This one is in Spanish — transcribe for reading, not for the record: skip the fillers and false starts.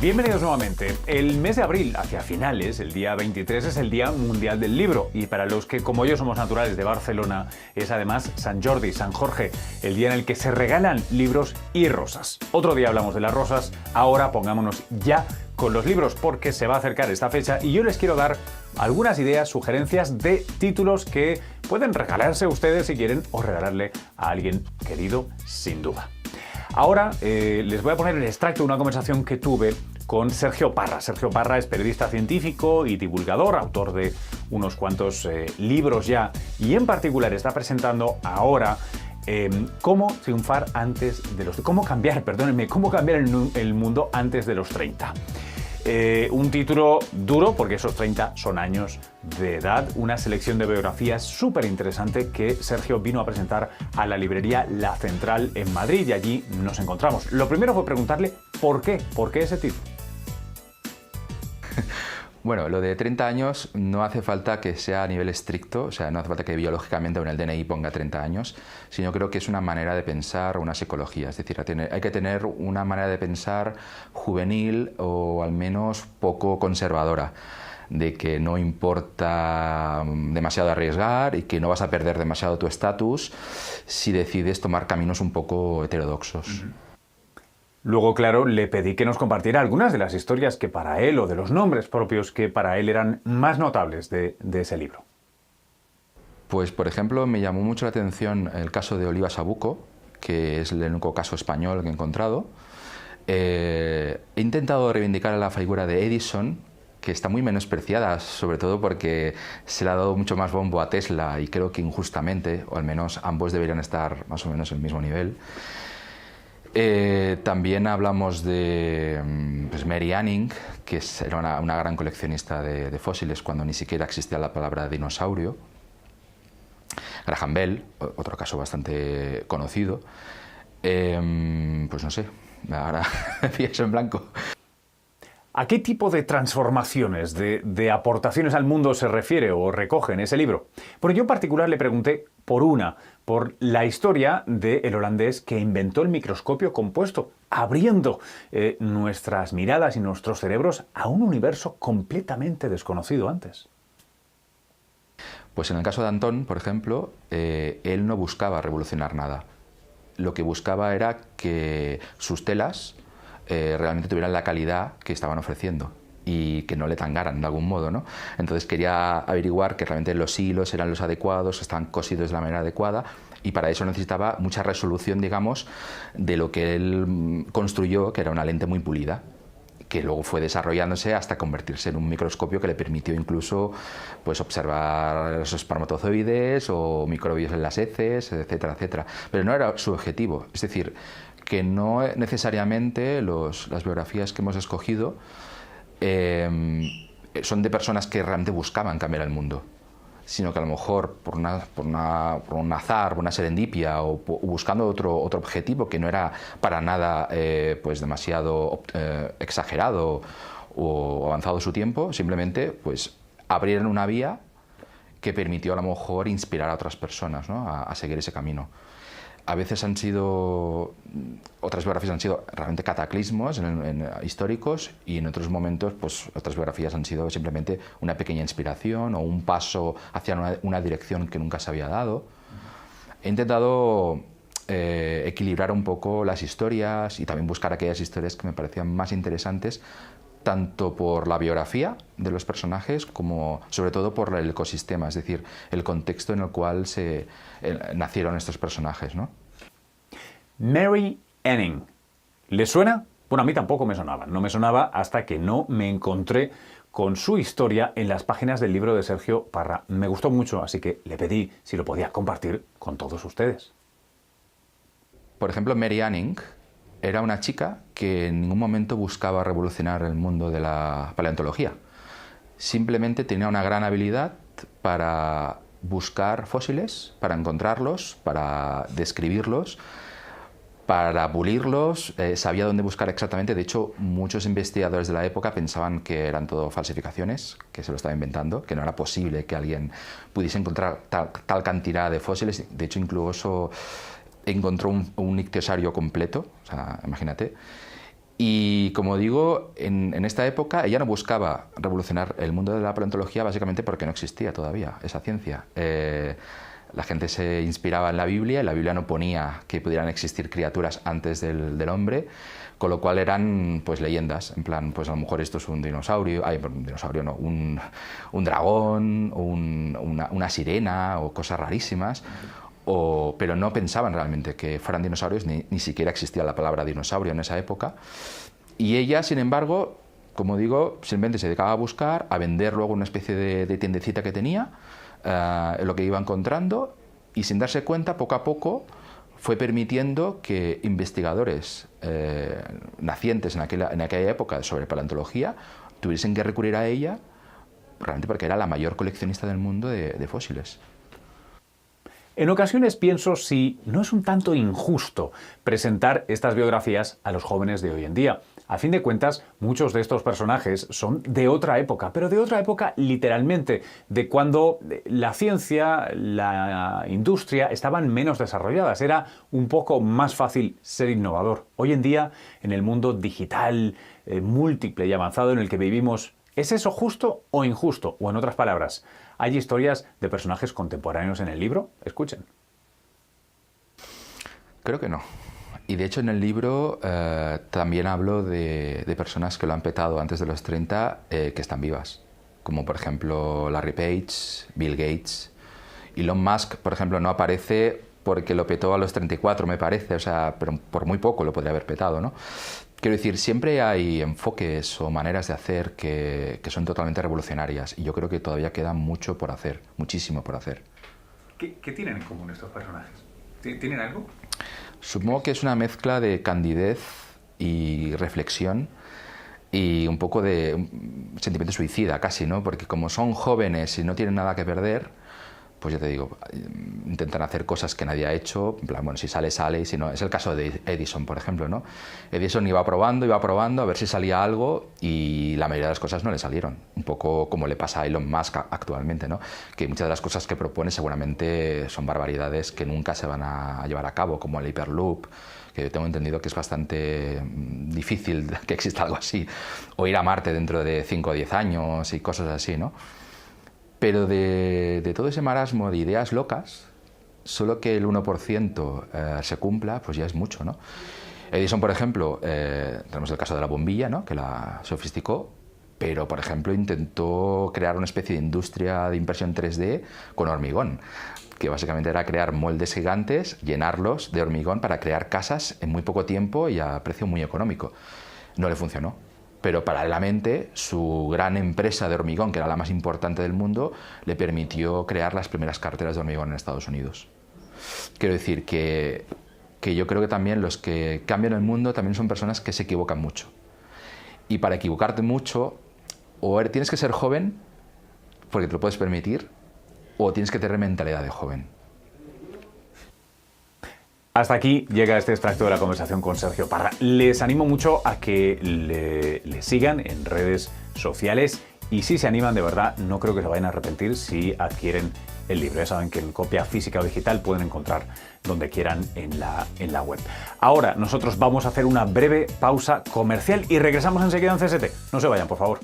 Bienvenidos nuevamente. El mes de abril, hacia finales, el día 23, es el Día Mundial del Libro. Y para los que, como yo, somos naturales de Barcelona, es además San Jordi, San Jorge, el día en el que se regalan libros y rosas. Otro día hablamos de las rosas, ahora pongámonos ya con los libros, porque se va a acercar esta fecha y yo les quiero dar algunas ideas, sugerencias de títulos que pueden regalarse a ustedes si quieren o regalarle a alguien querido, sin duda. Ahora les voy a poner el extracto de una conversación que tuve con Sergio Parra. Sergio Parra es periodista científico y divulgador, autor de unos cuantos libros ya, y en particular está presentando ahora cómo triunfar antes de los... cómo cambiar el mundo antes de los 30. Un título duro porque esos 30 son años de edad, una selección de biografías súper interesante que Sergio vino a presentar a la librería La Central en Madrid y allí nos encontramos. Lo primero fue preguntarle por qué ese título. Bueno, lo de 30 años no hace falta que sea a nivel estricto, o sea, no hace falta que biológicamente en el DNI ponga 30 años, sino creo que es una manera de pensar, una psicología, es decir, hay que tener una manera de pensar juvenil o al menos poco conservadora, de que no importa demasiado arriesgar y que no vas a perder demasiado tu estatus si decides tomar caminos un poco heterodoxos. Luego, claro, le pedí que nos compartiera algunas de las historias que para él, o de los nombres propios que para él eran más notables de ese libro. Pues, por ejemplo, me llamó mucho la atención el caso de Oliva Sabuco, que es el único caso español que he encontrado. He intentado reivindicar a la figura de Edison, que está muy menospreciada, sobre todo porque se le ha dado mucho más bombo a Tesla y creo que injustamente, o al menos ambos deberían estar más o menos en el mismo nivel. También hablamos de Mary Anning, que era una gran coleccionista de fósiles cuando ni siquiera existía la palabra dinosaurio. Graham Bell, otro caso bastante conocido. Pues no sé, ahora me pillas en blanco. ¿A qué tipo de transformaciones, de aportaciones al mundo se refiere o recoge en ese libro? Porque yo en particular le pregunté por la historia del holandés que inventó el microscopio compuesto, abriendo nuestras miradas y nuestros cerebros a un universo completamente desconocido antes. Pues en el caso de Antón, por ejemplo, él no buscaba revolucionar nada. Lo que buscaba era que sus telas realmente tuvieran la calidad que estaban ofreciendo y que no le tangaran de algún modo, ¿no? Entonces quería averiguar que realmente los hilos eran los adecuados, que estaban cosidos de la manera adecuada, y para eso necesitaba mucha resolución, digamos, de lo que él construyó, que era una lente muy pulida, que luego fue desarrollándose hasta convertirse en un microscopio que le permitió incluso pues, observar los espermatozoides o microbios en las heces, etcétera, etcétera. Pero no era su objetivo, es decir, que no necesariamente las biografías que hemos escogido son de personas que realmente buscaban cambiar el mundo, sino que a lo mejor por un azar, por una serendipia o buscando otro objetivo que no era para nada pues demasiado exagerado o avanzado su tiempo, simplemente pues abrieron una vía que permitió a lo mejor inspirar a otras personas, ¿no? a seguir ese camino. A veces otras biografías han sido realmente cataclismos históricos y en otros momentos pues, otras biografías han sido simplemente una pequeña inspiración o un paso hacia una dirección que nunca se había dado. He intentado equilibrar un poco las historias y también buscar aquellas historias que me parecían más interesantes, tanto por la biografía de los personajes como sobre todo por el ecosistema, es decir, el contexto en el cual nacieron estos personajes, ¿no? Mary Anning. ¿Le suena? Bueno, a mí tampoco me sonaba. No me sonaba hasta que no me encontré con su historia en las páginas del libro de Sergio Parra. Me gustó mucho, así que le pedí si lo podía compartir con todos ustedes. Por ejemplo, Mary Anning era una chica que en ningún momento buscaba revolucionar el mundo de la paleontología. Simplemente tenía una gran habilidad para buscar fósiles, para encontrarlos, para describirlos, para pulirlos, sabía dónde buscar exactamente. De hecho, muchos investigadores de la época pensaban que eran todo falsificaciones, que se lo estaba inventando, que no era posible que alguien pudiese encontrar tal cantidad de fósiles. De hecho, incluso encontró un ictiosario completo, o sea, imagínate. Y como digo, en esta época ella no buscaba revolucionar el mundo de la paleontología básicamente porque no existía todavía esa ciencia. La gente se inspiraba en la Biblia y la Biblia no ponía que pudieran existir criaturas antes del hombre, con lo cual eran pues leyendas, en plan, pues a lo mejor esto es un dinosaurio, un dinosaurio no, un dragón, o una sirena o cosas rarísimas. Pero no pensaban realmente que fueran dinosaurios, ni siquiera existía la palabra dinosaurio en esa época. Y ella, sin embargo, como digo, simplemente se dedicaba a buscar, a vender luego una especie de tiendecita que tenía, lo que iba encontrando, y sin darse cuenta, poco a poco, fue permitiendo que investigadores nacientes en aquella época sobre paleontología tuviesen que recurrir a ella, realmente porque era la mayor coleccionista del mundo de fósiles. En ocasiones pienso si no es un tanto injusto presentar estas biografías a los jóvenes de hoy en día. A fin de cuentas, muchos de estos personajes son de otra época, pero de otra época literalmente, de cuando la ciencia, la industria estaban menos desarrolladas. Era un poco más fácil ser innovador. Hoy en día, en el mundo digital, múltiple y avanzado en el que vivimos, ¿es eso justo o injusto? O en otras palabras, ¿hay historias de personajes contemporáneos en el libro? Escuchen. Creo que no. Y de hecho en el libro también hablo de personas que lo han petado antes de los 30 que están vivas. Como por ejemplo Larry Page, Bill Gates. Elon Musk, por ejemplo, no aparece porque lo petó a los 34, me parece. O sea, pero por muy poco lo podría haber petado, ¿no? Quiero decir, siempre hay enfoques o maneras de hacer que son totalmente revolucionarias y yo creo que todavía queda mucho por hacer, muchísimo por hacer. ¿Qué tienen en común estos personajes? ¿Tienen algo? Supongo que es una mezcla de candidez y reflexión y un poco de sentimiento suicida casi, ¿no? Porque como son jóvenes y no tienen nada que perder, pues ya te digo, intentan hacer cosas que nadie ha hecho, en plan, bueno, si sale, sale, y si no, es el caso de Edison, por ejemplo, ¿no? Edison iba probando a ver si salía algo y la mayoría de las cosas no le salieron, un poco como le pasa a Elon Musk actualmente, ¿no? Que muchas de las cosas que propone seguramente son barbaridades que nunca se van a llevar a cabo, como el Hyperloop, que yo tengo entendido que es bastante difícil que exista algo así, o ir a Marte dentro de 5 o 10 años y cosas así, ¿no? Pero de todo ese marasmo de ideas locas, solo que el 1% se cumpla, pues ya es mucho, ¿no? Edison, por ejemplo, tenemos el caso de la bombilla, ¿no? Que la sofisticó, pero, por ejemplo, intentó crear una especie de industria de impresión 3D con hormigón, que básicamente era crear moldes gigantes, llenarlos de hormigón para crear casas en muy poco tiempo y a precio muy económico. No le funcionó. Pero paralelamente su gran empresa de hormigón, que era la más importante del mundo, le permitió crear las primeras carteras de hormigón en Estados Unidos. Quiero decir que yo creo que también los que cambian el mundo también son personas que se equivocan mucho. Y para equivocarte mucho, o tienes que ser joven, porque te lo puedes permitir, o tienes que tener mentalidad de joven. Hasta aquí llega este extracto de la conversación con Sergio Parra. Les animo mucho a que le sigan en redes sociales y si se animan de verdad, no creo que se vayan a arrepentir si adquieren el libro. Ya saben que en copia física o digital pueden encontrar donde quieran en la web. Ahora nosotros vamos a hacer una breve pausa comercial y regresamos enseguida en CST. No se vayan, por favor.